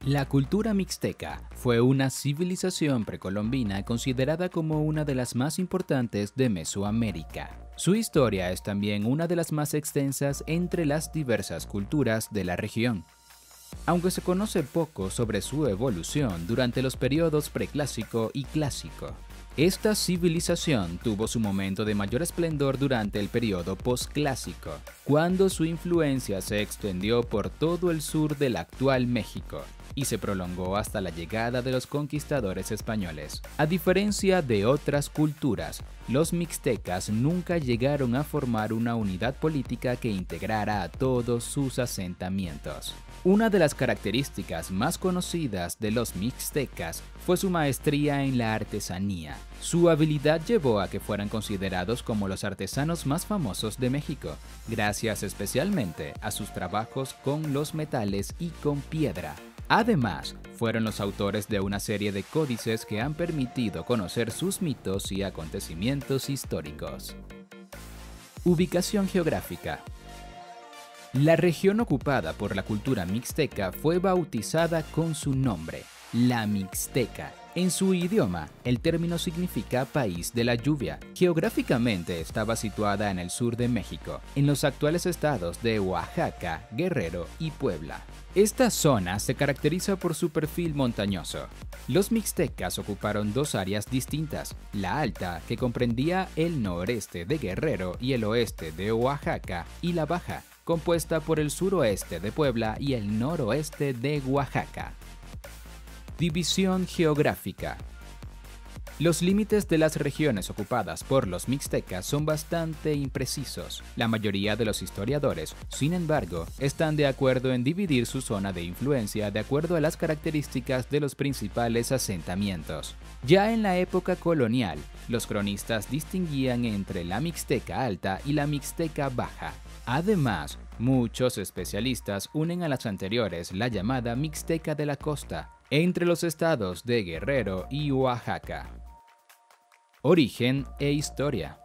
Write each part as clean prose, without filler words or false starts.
La cultura mixteca fue una civilización precolombina considerada como una de las más importantes de Mesoamérica. Su historia es también una de las más extensas entre las diversas culturas de la región. Aunque se conoce poco sobre su evolución durante los periodos preclásico y clásico, esta civilización tuvo su momento de mayor esplendor durante el periodo posclásico, cuando su influencia se extendió por todo el sur del actual México y se prolongó hasta la llegada de los conquistadores españoles. A diferencia de otras culturas, los mixtecas nunca llegaron a formar una unidad política que integrara a todos sus asentamientos. Una de las características más conocidas de los mixtecas fue su maestría en la artesanía. Su habilidad llevó a que fueran considerados como los artesanos más famosos de México, gracias especialmente a sus trabajos con los metales y con piedra. Además, fueron los autores de una serie de códices que han permitido conocer sus mitos y acontecimientos históricos. Ubicación geográfica. La región ocupada por la cultura mixteca fue bautizada con su nombre, la Mixteca. En su idioma, el término significa país de la lluvia. Geográficamente estaba situada en el sur de México, en los actuales estados de Oaxaca, Guerrero y Puebla. Esta zona se caracteriza por su perfil montañoso. Los mixtecas ocuparon dos áreas distintas, la alta, que comprendía el noreste de Guerrero y el oeste de Oaxaca, y la baja, compuesta por el suroeste de Puebla y el noroeste de Oaxaca. División geográfica. Los límites de las regiones ocupadas por los mixtecas son bastante imprecisos. La mayoría de los historiadores, sin embargo, están de acuerdo en dividir su zona de influencia de acuerdo a las características de los principales asentamientos. Ya en la época colonial, los cronistas distinguían entre la Mixteca Alta y la Mixteca Baja. Además, muchos especialistas unen a las anteriores la llamada Mixteca de la Costa, entre los estados de Guerrero y Oaxaca. Origen e historia.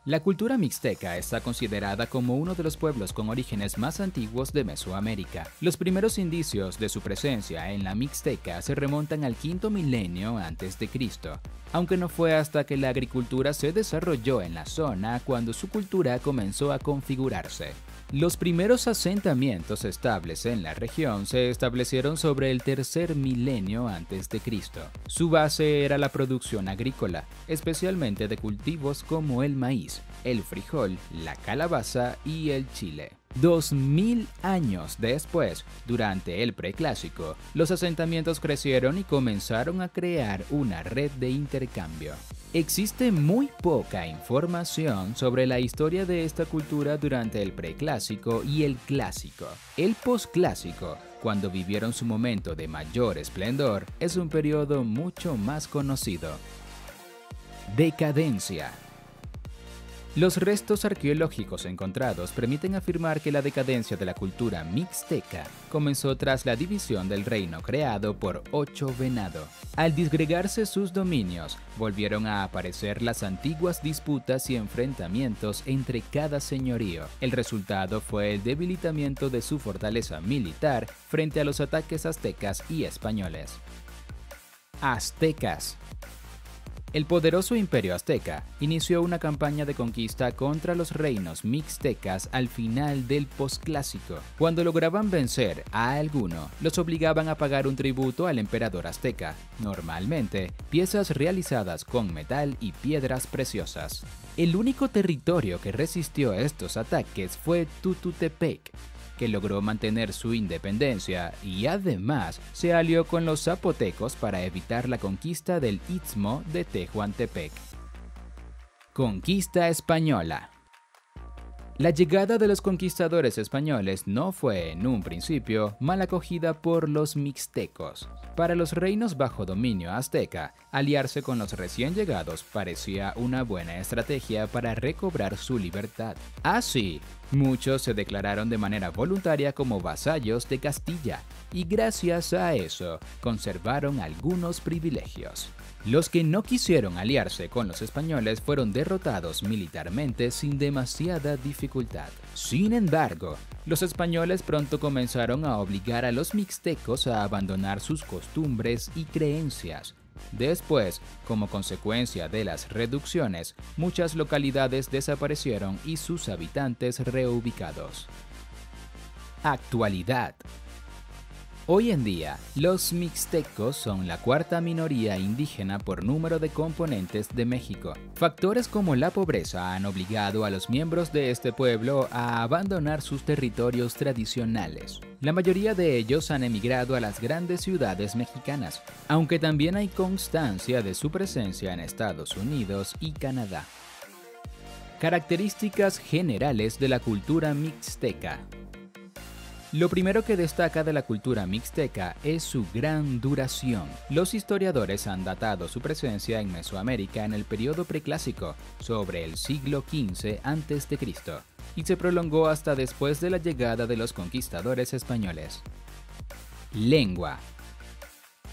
La cultura mixteca está considerada como uno de los pueblos con orígenes más antiguos de Mesoamérica. Los primeros indicios de su presencia en la Mixteca se remontan al quinto milenio antes de Cristo, aunque no fue hasta que la agricultura se desarrolló en la zona cuando su cultura comenzó a configurarse. Los primeros asentamientos estables en la región se establecieron sobre el tercer milenio antes de Cristo. Su base era la producción agrícola, especialmente de cultivos como el maíz, el frijol, la calabaza y el chile. 2000 años después, durante el preclásico, los asentamientos crecieron y comenzaron a crear una red de intercambio. Existe muy poca información sobre la historia de esta cultura durante el preclásico y el clásico. El posclásico, cuando vivieron su momento de mayor esplendor, es un periodo mucho más conocido. Decadencia. Los restos arqueológicos encontrados permiten afirmar que la decadencia de la cultura mixteca comenzó tras la división del reino creado por Ocho Venado. Al disgregarse sus dominios, volvieron a aparecer las antiguas disputas y enfrentamientos entre cada señorío. El resultado fue el debilitamiento de su fortaleza militar frente a los ataques aztecas y españoles. Aztecas. El poderoso imperio azteca inició una campaña de conquista contra los reinos mixtecas al final del posclásico. Cuando lograban vencer a alguno, los obligaban a pagar un tributo al emperador azteca, normalmente piezas realizadas con metal y piedras preciosas. El único territorio que resistió estos ataques fue Tututepec, que logró mantener su independencia y además se alió con los zapotecos para evitar la conquista del Istmo de Tehuantepec. Conquista española. La llegada de los conquistadores españoles no fue, en un principio, mal acogida por los mixtecos. Para los reinos bajo dominio azteca, aliarse con los recién llegados parecía una buena estrategia para recobrar su libertad. Así, Muchos se declararon de manera voluntaria como vasallos de Castilla y gracias a eso conservaron algunos privilegios. Los que no quisieron aliarse con los españoles fueron derrotados militarmente sin demasiada dificultad. Sin embargo, los españoles pronto comenzaron a obligar a los mixtecos a abandonar sus costumbres y creencias. Después, como consecuencia de las reducciones, muchas localidades desaparecieron y sus habitantes reubicados. Actualidad. Hoy en día, los mixtecos son la cuarta minoría indígena por número de componentes de México. Factores como la pobreza han obligado a los miembros de este pueblo a abandonar sus territorios tradicionales. La mayoría de ellos han emigrado a las grandes ciudades mexicanas, aunque también hay constancia de su presencia en Estados Unidos y Canadá. Características generales de la cultura mixteca. Lo primero que destaca de la cultura mixteca es su gran duración. Los historiadores han datado su presencia en Mesoamérica en el periodo preclásico, sobre el siglo XV a.C., y se prolongó hasta después de la llegada de los conquistadores españoles. Lengua.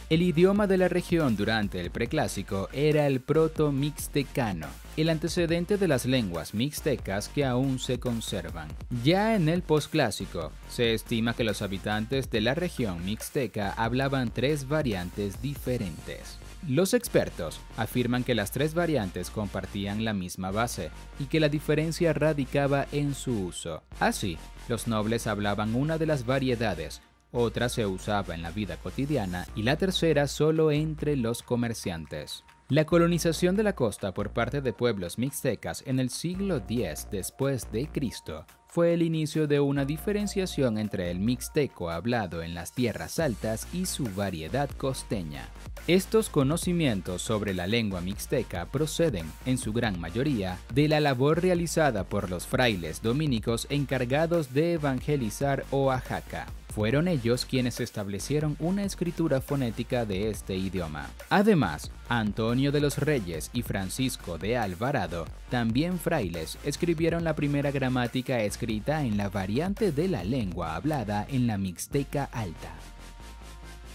El idioma de la región durante el preclásico era el proto-mixtecano, el antecedente de las lenguas mixtecas que aún se conservan. Ya en el posclásico, se estima que los habitantes de la región mixteca hablaban 3 variantes diferentes. Los expertos afirman que las 3 variantes compartían la misma base y que la diferencia radicaba en su uso. Así, los nobles hablaban una de las variedades, otra se usaba en la vida cotidiana y la tercera solo entre los comerciantes. La colonización de la costa por parte de pueblos mixtecas en el siglo X después de Cristo fue el inicio de una diferenciación entre el mixteco hablado en las tierras altas y su variedad costeña. Estos conocimientos sobre la lengua mixteca proceden, en su gran mayoría, de la labor realizada por los frailes dominicos encargados de evangelizar Oaxaca. Fueron ellos quienes establecieron una escritura fonética de este idioma. Además, Antonio de los Reyes y Francisco de Alvarado, también frailes, escribieron la primera gramática escrita en la variante de la lengua hablada en la Mixteca Alta.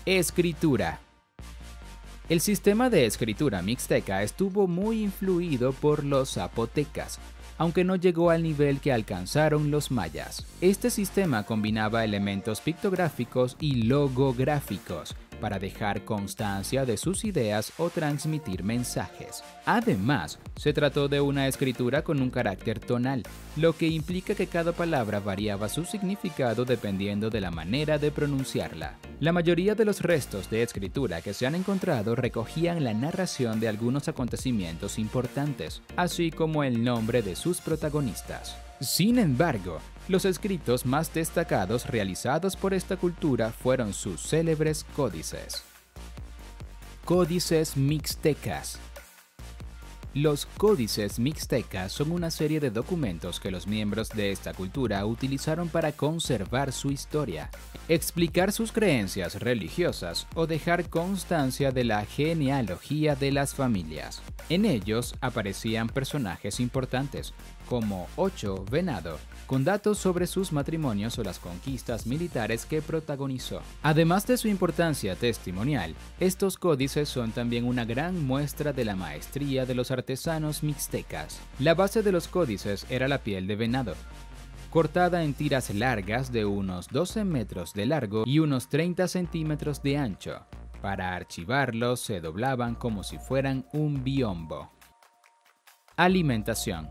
Escritura. El sistema de escritura mixteca estuvo muy influido por los zapotecas, aunque no llegó al nivel que alcanzaron los mayas. Este sistema combinaba elementos pictográficos y logográficos para dejar constancia de sus ideas o transmitir mensajes. Además, se trató de una escritura con un carácter tonal, lo que implica que cada palabra variaba su significado dependiendo de la manera de pronunciarla. La mayoría de los restos de escritura que se han encontrado recogían la narración de algunos acontecimientos importantes, así como el nombre de sus protagonistas. Sin embargo, los escritos más destacados realizados por esta cultura fueron sus célebres códices. Códices mixtecas. Los códices mixtecas son una serie de documentos que los miembros de esta cultura utilizaron para conservar su historia, explicar sus creencias religiosas o dejar constancia de la genealogía de las familias. En ellos aparecían personajes importantes, como Ocho Venado, con datos sobre sus matrimonios o las conquistas militares que protagonizó. Además de su importancia testimonial, estos códices son también una gran muestra de la maestría de los artesanos mixtecas. La base de los códices era la piel de venado, cortada en tiras largas de unos 12 metros de largo y unos 30 centímetros de ancho. Para archivarlos se doblaban como si fueran un biombo. Alimentación.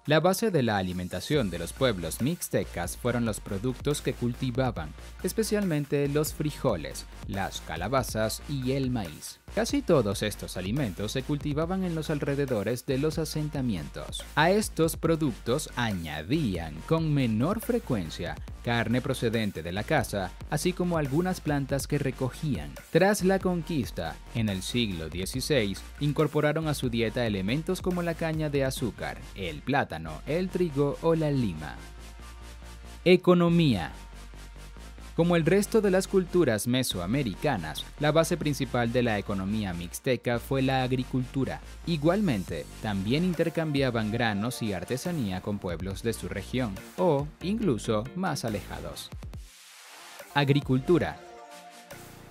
La base de la alimentación de los pueblos mixtecas fueron los productos que cultivaban, especialmente los frijoles, las calabazas y el maíz. Casi todos estos alimentos se cultivaban en los alrededores de los asentamientos. A estos productos añadían con menor frecuencia carne procedente de la caza, así como algunas plantas que recogían. Tras la conquista, en el siglo XVI, incorporaron a su dieta elementos como la caña de azúcar, el plátano, el trigo o la lima. Economía. Como el resto de las culturas mesoamericanas, la base principal de la economía mixteca fue la agricultura. Igualmente, también intercambiaban granos y artesanía con pueblos de su región, o incluso más alejados. Agricultura.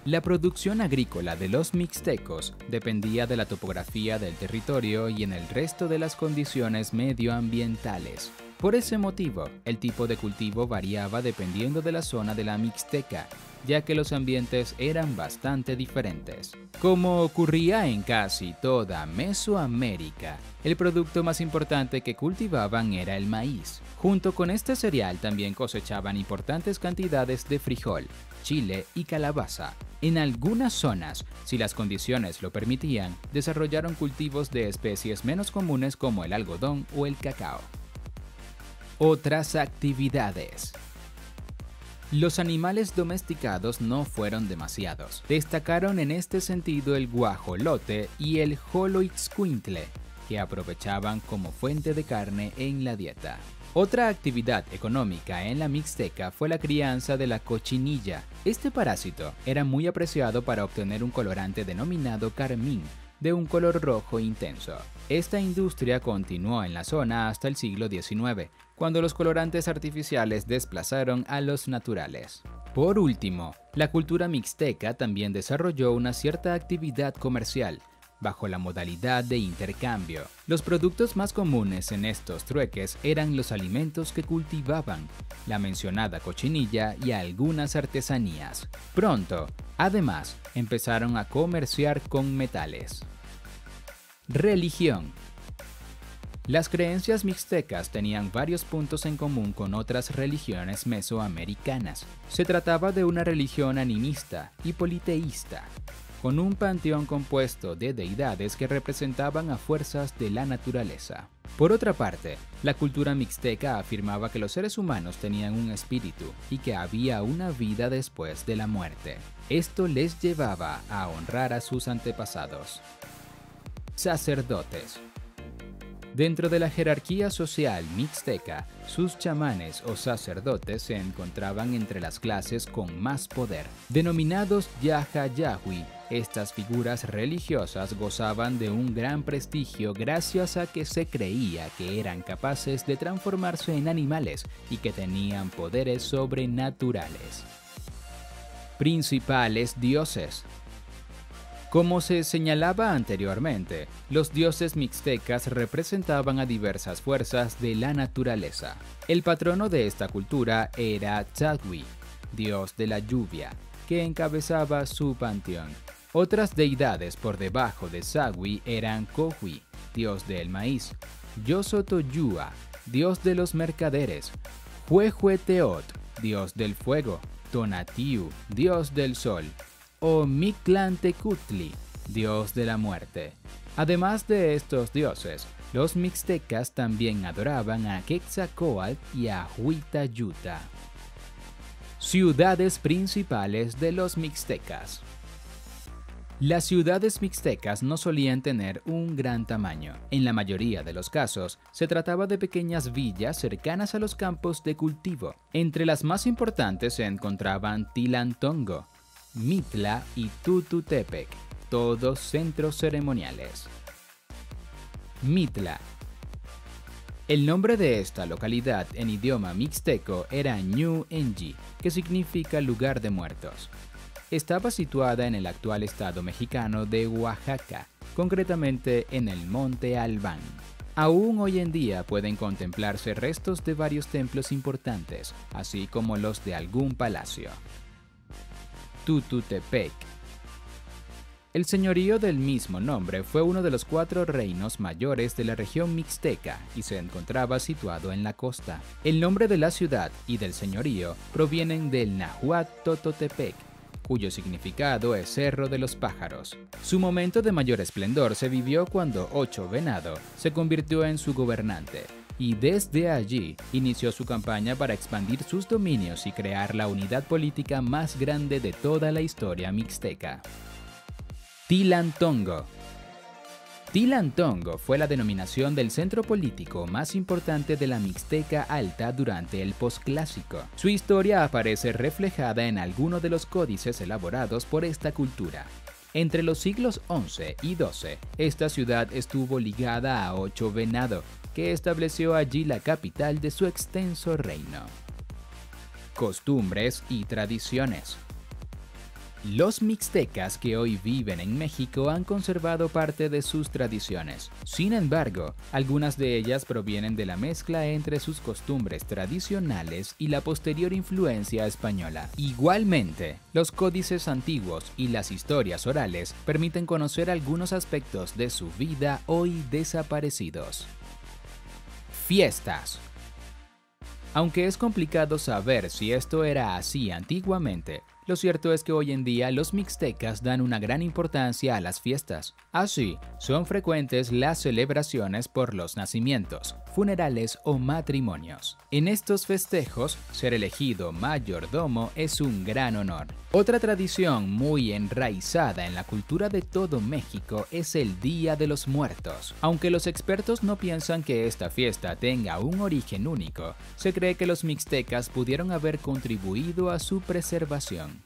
La producción agrícola de los mixtecos dependía de la topografía del territorio y en el resto de las condiciones medioambientales. Por ese motivo, el tipo de cultivo variaba dependiendo de la zona de la Mixteca, ya que los ambientes eran bastante diferentes. Como ocurría en casi toda Mesoamérica, el producto más importante que cultivaban era el maíz. Junto con este cereal también cosechaban importantes cantidades de frijol, chile y calabaza. En algunas zonas, si las condiciones lo permitían, desarrollaron cultivos de especies menos comunes como el algodón o el cacao. Otras actividades. Los animales domesticados no fueron demasiados. Destacaron en este sentido el guajolote y el xoloitzcuintle, que aprovechaban como fuente de carne en la dieta. Otra actividad económica en la Mixteca fue la crianza de la cochinilla. Este parásito era muy apreciado para obtener un colorante denominado carmín, de un color rojo intenso. Esta industria continuó en la zona hasta el siglo XIX, cuando los colorantes artificiales desplazaron a los naturales. Por último, la cultura mixteca también desarrolló una cierta actividad comercial, bajo la modalidad de intercambio. Los productos más comunes en estos trueques eran los alimentos que cultivaban, la mencionada cochinilla y algunas artesanías. Pronto, además, empezaron a comerciar con metales. Religión. Las creencias mixtecas tenían varios puntos en común con otras religiones mesoamericanas. Se trataba de una religión animista y politeísta, con un panteón compuesto de deidades que representaban a fuerzas de la naturaleza. Por otra parte, la cultura mixteca afirmaba que los seres humanos tenían un espíritu y que había una vida después de la muerte. Esto les llevaba a honrar a sus antepasados. Sacerdotes. Dentro de la jerarquía social mixteca, sus chamanes o sacerdotes se encontraban entre las clases con más poder. Denominados Yaha-Yahui, estas figuras religiosas gozaban de un gran prestigio gracias a que se creía que eran capaces de transformarse en animales y que tenían poderes sobrenaturales. Principales dioses. Como se señalaba anteriormente, los dioses mixtecas representaban a diversas fuerzas de la naturaleza. El patrono de esta cultura era Tzagui, dios de la lluvia, que encabezaba su panteón. Otras deidades por debajo de Tzagui eran Cohui, dios del maíz, Yosotoyua, dios de los mercaderes, Huehueteot, dios del fuego, Tonatiuh, dios del sol, o Mictlantecutli, dios de la muerte. Además de estos dioses, los mixtecas también adoraban a Quetzalcóatl y a Huitayuta. Ciudades principales de los mixtecas. Las ciudades mixtecas no solían tener un gran tamaño. En la mayoría de los casos, se trataba de pequeñas villas cercanas a los campos de cultivo. Entre las más importantes se encontraban Tilantongo, Mitla y Tututepec, todos centros ceremoniales. Mitla. El nombre de esta localidad en idioma mixteco era Ñu Enji, que significa lugar de muertos. Estaba situada en el actual estado mexicano de Oaxaca, concretamente en el Monte Albán. Aún hoy en día pueden contemplarse restos de varios templos importantes, así como los de algún palacio. Tututepec. El señorío del mismo nombre fue uno de los 4 reinos mayores de la región mixteca y se encontraba situado en la costa. El nombre de la ciudad y del señorío provienen del náhuatl Tototepec, cuyo significado es Cerro de los Pájaros. Su momento de mayor esplendor se vivió cuando Ocho Venado se convirtió en su gobernante, y desde allí inició su campaña para expandir sus dominios y crear la unidad política más grande de toda la historia mixteca. Tilantongo. Tilantongo fue la denominación del centro político más importante de la Mixteca Alta durante el posclásico. Su historia aparece reflejada en algunos de los códices elaborados por esta cultura. Entre los siglos XI y XII, esta ciudad estuvo ligada a Ocho Venado, que estableció allí la capital de su extenso reino. Costumbres y tradiciones. Los mixtecas que hoy viven en México han conservado parte de sus tradiciones. Sin embargo, algunas de ellas provienen de la mezcla entre sus costumbres tradicionales y la posterior influencia española. Igualmente, los códices antiguos y las historias orales permiten conocer algunos aspectos de su vida hoy desaparecidos. Fiestas. Aunque es complicado saber si esto era así antiguamente, lo cierto es que hoy en día los mixtecas dan una gran importancia a las fiestas. Así, son frecuentes las celebraciones por los nacimientos, funerales o matrimonios. En estos festejos, ser elegido mayordomo es un gran honor. Otra tradición muy enraizada en la cultura de todo México es el Día de los Muertos. Aunque los expertos no piensan que esta fiesta tenga un origen único, se cree que los mixtecas pudieron haber contribuido a su preservación.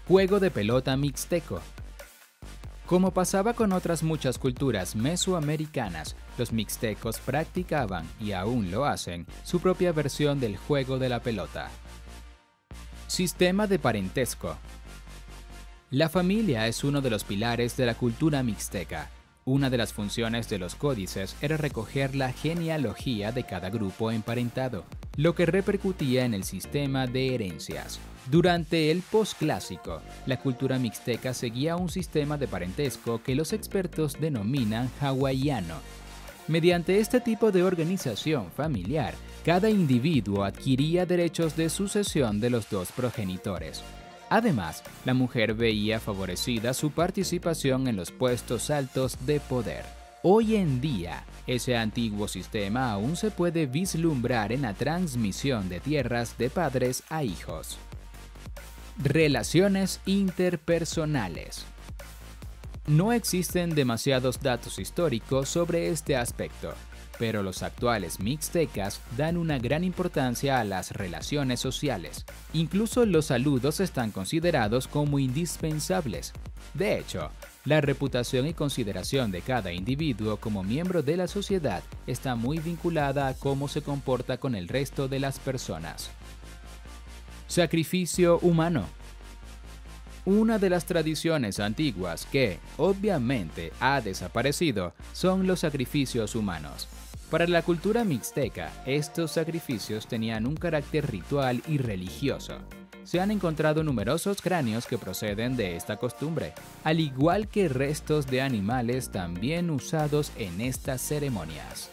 Juego de pelota mixteco. Como pasaba con otras muchas culturas mesoamericanas, los mixtecos practicaban, y aún lo hacen, su propia versión del juego de la pelota. Sistema de parentesco. La familia es uno de los pilares de la cultura mixteca. Una de las funciones de los códices era recoger la genealogía de cada grupo emparentado, lo que repercutía en el sistema de herencias. Durante el posclásico, la cultura mixteca seguía un sistema de parentesco que los expertos denominan hawaiano. Mediante este tipo de organización familiar, cada individuo adquiría derechos de sucesión de los dos progenitores. Además, la mujer veía favorecida su participación en los puestos altos de poder. Hoy en día, ese antiguo sistema aún se puede vislumbrar en la transmisión de tierras de padres a hijos. Relaciones interpersonales. No existen demasiados datos históricos sobre este aspecto, pero los actuales mixtecas dan una gran importancia a las relaciones sociales. Incluso los saludos están considerados como indispensables. De hecho, la reputación y consideración de cada individuo como miembro de la sociedad está muy vinculada a cómo se comporta con el resto de las personas. Sacrificio humano. Una de las tradiciones antiguas que, obviamente, ha desaparecido son los sacrificios humanos. Para la cultura mixteca, estos sacrificios tenían un carácter ritual y religioso. Se han encontrado numerosos cráneos que proceden de esta costumbre, al igual que restos de animales también usados en estas ceremonias.